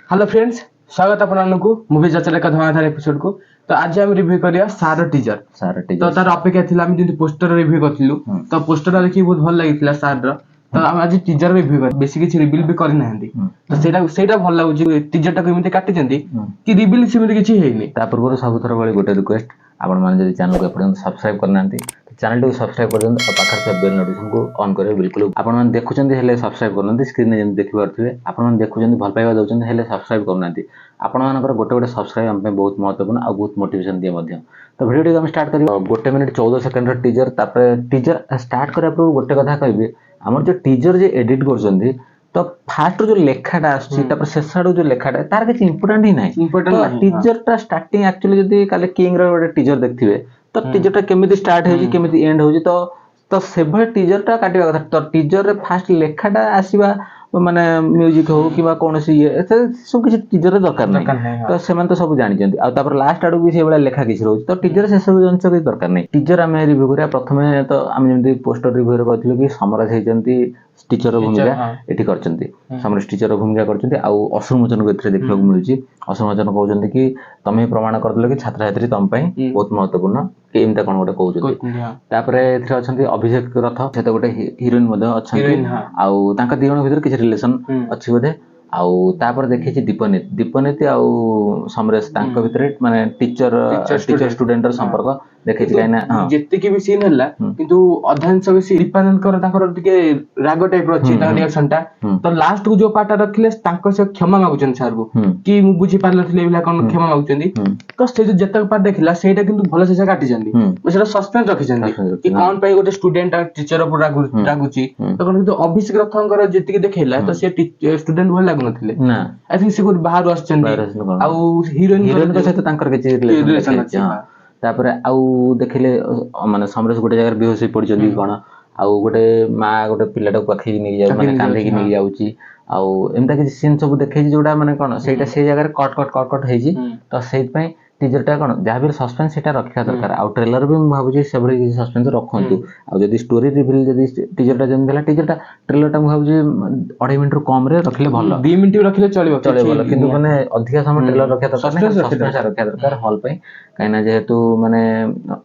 Hello friends, स्वागत आपको movie चर्चा का धमाधार एपिसोड को। तो आज हम रिव्यू करिया सार टीजर तो तार अपेक्षा थिला हम जेंति पोस्टर रिव्यू करथिलु तो पोस्टर देखि बहुत भल लागितला सार रो। तो हम आज टीजर रिव्यू कर बेसी किछि रिवील भी करि नाहंती। तो सेटा भल लागु जे टीजर टा केमिति काटि जंती कि रिवील सेमिति किछि हेइनी। ता पूर्व सब थर बळे गोटे रिक्वेस्ट आपण माने जदि चैनल को एपर्यंत सब्सक्राइब करनांती चैनल को सब्सक्राइब कर दियंतु और पाखर से बेल नोटिफिकेशन को ऑन करे बिल्कुल। आपण माने देखुचंदी हेले सब्सक्राइब करनांती स्क्रीन में जेम देखि पारथिबे आपण माने देखुचंदी भल पाइबा दउचंदी हेले सब्सक्राइब करनांती। आपण मानकर गोटे गोटे सब्सक्राइब हम पे बहुत महत्वपूर्ण और बहुत मोटिवेशन दिए मध्य। तो वीडियो को हम स्टार्ट करियो 1 मिनिट 14 सेकंड रो टीजर। तापर टीजर स्टार्ट करे पूर्व गोटे कथा कहबे हमर जो टीजर जे एडिट करचंदी तो फास्ट जो लेखाटा आछी तापर शेषाडो जो लेखाटा तार के इंपोर्टेंट ही नाही। तो टीजर टा स्टार्टिंग एक्चुअली जदी काले किंग रो गोटे टीजर देखथिबे तो टीजर टा केमिति स्टार्ट होजी केमिति एंड होजी तो सेभल टीजर टा काटिबा कथा। तो टीजर रे फास्ट लेखाटा आसीबा माने म्यूजिक हो किबा कोनोसी ये सब किछि टीजर रे दरकार नै। तो सेमान तो सब जानि जंती आ तापर लास्ट आडू भी से बडा लेखा किछि रहउछ तो टीजर से सब जंच के दरकार नै। टीजर हमें रिव्यू करिया प्रथमे तो हम जेंति पोस्टर रिव्यू रे कहथिलु कि समराइज हे जंती टीचर रो भूमिका एठी करचंती समराइज टीचर रो भूमिका करचंती आ असुरमोचन को एथरे देखिବାକୁ मिलुची। असुरमोचन कहउचंती कि तमे प्रमाण करदले कि छात्र छात्री तम पई बहुत महत्वपूर्ण कि एमता कोन गोटे कहउचंती। तापरे एथरे अछंती अभिषेक रथ से तो गोटे हीरोइन मधे अछंती आ तांका दिगण भीतर किछि रिलेशन अछि बोधे। आउ तापर देखिछि दीपनीति आउ समरेश तांका भीतर माने टीचर स्टूडेंट रो संपर्क देखिछि काइना जेति कि भी सीन हल्ला किंतु अधिकांश बेसी दीपानंद कर तांकर टिके राग टाइप रो अछि तांका रिएक्शन टा। तो लास्ट को जो पार्ट रखले तांको से क्षमा मागुचन सर को कि मु बुझी पारलथले एला कोन क्षमा मागुचंदी। तो से जो जतक पार्ट देखिला सेटा किंतु भलो से काटि जंदी सेटा सस्पेंस रखि जंदी कि कोन पई गोटे स्टूडेंट टीचर ऊपर रागुची। तो कोन किंतु अभिषेक रथंकर जेति देखैला तो से स्टूडेंट भल लागु नथिले ना। आई थिंक से कोन बाहर आछचंदी आ हीरोइन के साथ तांकर के रिलेशन अछि। तापर आउ देखिले माने समरेश गोटे जगह बेहोश हो पड़िचंदी कोन आउ गोटे माँ गोटे पिलाटा पाखी नै जाउ माने कांदे की नै जाउची आउ एमता कि सीन सब देखै जोडा माने कोन सेटा से जगह कट हेजी। तो सेत पई टीजर टा कोन जाबिर सस्पेंस सेटा रखिया दरकार आ ट्रेलर भी म भाबुची सेबरी कि सस्पेंस रखंतु आ जदी स्टोरी रिवील जदी टीजर टा जेम देला टीजर टा ट्रेलर टा म भाबुची 2.5 मिनिट रो कम रे रखले भलो 2 मिनिट रखले चलिबो भलो किंतु माने अधिक समय ट्रेलर रखिया दरकार सस्पेंस रखिया दरकार हॉल पई काइना जेहेतु माने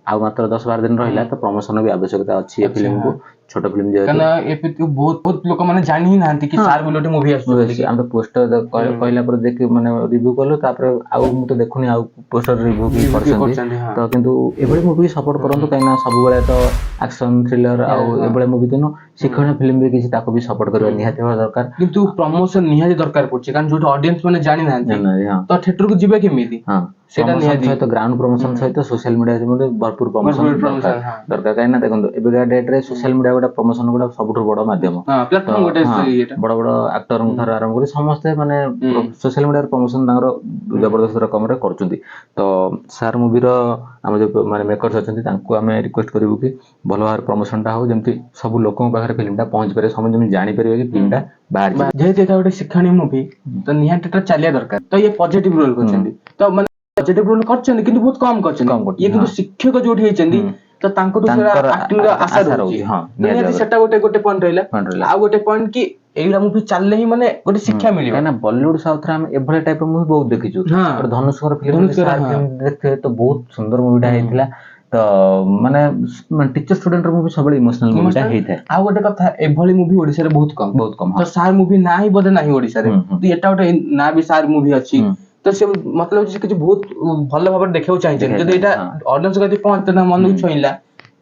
आ मात्र 10-12 दिन रहिला तो प्रमोशन भी आवश्यकता अछि ए फिल्म को छोट फिल्म जे कना ए बहुत लोक माने जानि ही नांती कि सार बोलोटे मूवी आछो। हम तो पोस्टर कहला पर देख माने रिव्यू करलो तापर आउ मु तो देखुनी आउ पोस्टर रिव्यू भी करछंती। तो किंतु एबळे मूवी सपोर्ट करंतु काइना सब बेले तो एक्शन थ्रिलर आउ एबळे मूवी तो शिक्षण फिल्म भी किछि ताको भी सपोर्ट करबा निहाती दरकार किंतु प्रमोशन निहाती दरकार पड़छ कारण जोट ऑडियंस माने जानि नांती तो थिएटर को जिबे केमिति सेटा निहाती तो ग्राउंड प्रमोशन सहित सोशल मीडिया से भरपूर प्रमोशन दरकार काइना देखंतु एबेगा डेट रे सोशल मीडिया गोटा प्रमोशन गोटा सबठु बड़ माध्यम प्लेटफॉर्म गोटे बड़ बड़ एक्टर थर आरंभ करी समस्त माने सोशल मीडिया प्रमोशन तांगर जबरदस्त रकम रे करचुंती। तो सार मूवी रो हम जो माने मेकर्स अछंती तांको हमें रिक्वेस्ट करिवु कि भलो भार प्रमोशन टा हो जेमति सब लोकन पाखरे फिल्म टा पहुंच पारे सब जेमि जानि परिबे कि फिल्म टा बाहर जेते एटा गोटे शिक्षणीय मूवी तो निहाती टा चलिया दरकार। तो ये पॉजिटिव रोल करचंदी तो माने पॉजिटिव रोल करचंदी किंतु बहुत कम करचंदी ये किंतु शिक्षक जोठी हेचंदी तो तांको तो एक्टिंग आशा रहउची। हां निहाती सेटा गोटे पॉइंट रहला आ गोटे पॉइंट कि एइला मूवी चलले ही माने गोटे शिक्षा मिलियो ना बॉलीवुड साउथ रे हम एभले टाइप रो मूवी बहुत देखिछु और धनुषकर फिल्म देखते तो बहुत सुंदर मूवीटा हेतिला। तो माने टीचर स्टूडेंट रो मूवी सबले इमोशनल मूवीटा हेइथे आ गोटे कथा एभली मूवी ओडिसा रे बहुत कम तो सार मूवी नाही बदे नाही ओडिसा रे तो एटा गोटे ना भी सार मूवी अछि तो से मतलब जे कि बहुत भलो भाबर देखियो चाहिए जदि एटा ऑडियंस कति पहुंचते ना मन छइला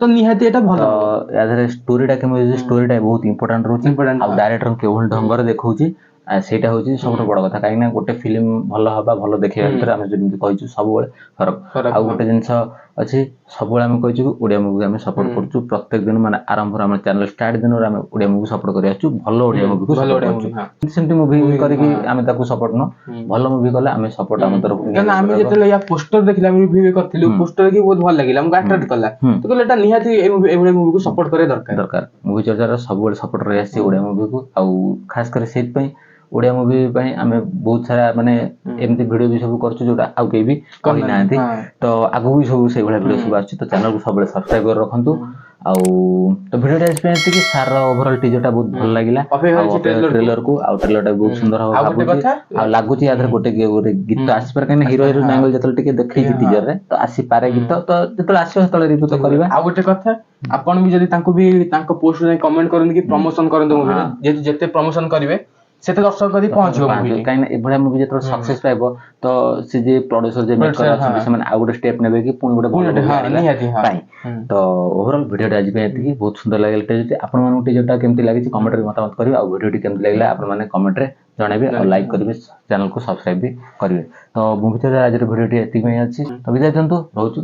तो निहाती एटा भलो यादरे स्टोरीटा के स्टोरीटा बहुत इंपोर्टेंट रोची आ डायरेक्टर केवल ढंगर देखौची सेटा होची सबसे बड़ कथा काइना गोटे फिल्म भलो हबा भलो देखिया भीतर हम जेमि कहिछु सब बेले फरक आ गोटे जिंस अछि सब बेले हम कहिछु ओडिया मूवी हम सपोर्ट करछु प्रत्येक दिन माने आरंभ हम चैनल स्टार्ट दिन हम ओडिया मूवी सपोर्ट करि आछु भलो ओडिया मूवी को सपोर्ट करछु सेमति मूवी करि कि हम ताको सपोर्ट न भलो मूवी कले हम सपोर्ट हम तरफ कारण हम जेतले या पोस्टर देखिला हम रिव्यू करथिलु पोस्टर की बहुत भल लागिला हम अट्रैक्ट कला तो कहले एटा निहाती एबळे मूवी को सपोर्ट करे दरकार मूवी चर्चा सब बेले सपोर्ट रहि आसी ओडिया मूवी को आ खास कर सेत पई ओडिया मूवी पई हमें बहुत सारा माने एमती वीडियो भी सब करछु जोटा आउ केबी कहि नांती तो आगु भी सब से भले वीडियो सब आछि तो चैनल को सब सब्सक्राइब कर रखंतु ଆଉ ତ ଭିଡ଼ିଓଟା ଏତିକି ସାର ଓଭରଅଲ୍ ଟିଜରଟା ବହୁତ ଭଲ ଲାଗିଲା ଅପେକ୍ଷା କରିଛି ଟ୍ରେଲର କୁ ଆଉ ଟ୍ରେଲରଟା ବହୁତ ସୁନ୍ଦର ହବ ଆଉ ଗୋଟେ ଭାବୁଛି କଥା ଆଉ ଲାଗୁଛି ୟା ଦେହରେ ଗୋଟେ ଗୀତ ଆସିପାରେ କାହିଁକି ହିରୋ ହିରୋଇନ ଆଙ୍ଗଲ ଯେତେବେଳେ ଟିକେ ଦେଖେଇଛି ଟିଜରରେ ତ ଆସିପାରେ ଗୀତ ତ ଯେତେବେଳେ ଆସିବ ସେତେବେଳେ ରିଭ୍ୟୁ ତ କରିବା। ଆଉ ଗୋଟେ କଥା ଆପଣ ବି ଯଦି ତାଙ୍କୁ ବି ତାଙ୍କ ପୋଷ୍ଟ ଯାଇ କମେଣ୍ଟ କରନ୍ତୁ କି ପ୍ରମୋଶନ କରନ୍ତୁ ମୁଭିରେ, ଯେହେତୁ ଯେତେ ପ୍ରମୋଶନ କରିବେ ସେତେ ଦର୍ଶକ କରି ପହଞ୍ଚିବ ମୁଭି। କାହିଁକି ନା ଏଭଳିଆ ମୁଭି ଯେତେବେଳେ ସକ୍ସେସ ପାଇବ ତ ସେ ଯେ ପ୍ରଡ୍ୟୁସର ଯେ ମେକର ଅଛନ୍ତି ସେମାନେ ଆଉ ଗୋଟେ ଷ୍ଟେପ ନେବେ କି ପୁଣି ଗୋଟେ ଭଲ ମୁଭି ଆଣିବା ପାଇଁ। ତ ଓଭରଅଲ୍ ଭିଡ଼ିଓଟା ଆଜି ପାଇଁ ଏତିକି, ବହୁତ ସୁନ୍ଦର ଲାଗିଲା। ଆପଣମାନଙ୍କୁ ଟିଜରଟା କେମିତି ଲାଗିଛି କମେଣ୍ଟରେ ମତାମତ କରିବେ ଆଉ ଭିଡ଼ିଓଟି କେମିତି ଲାଗିଲା ଆପଣମାନେ କମେଣ୍ଟରେ ଜଣାଇବେ ଆଉ ଲାଇକ୍ କରିବେ, ଚ୍ୟାନେଲକୁ ସବସ୍କ୍ରାଇବ ବି କରିବେ। ତ ମୁଭି ଆଜିର ଭିଡ଼ିଓଟି ଏତିକି ପାଇଁ ଅଛି, ତ ବିଦାୟ ଦିଅନ୍ତୁ, ରହୁଛୁ।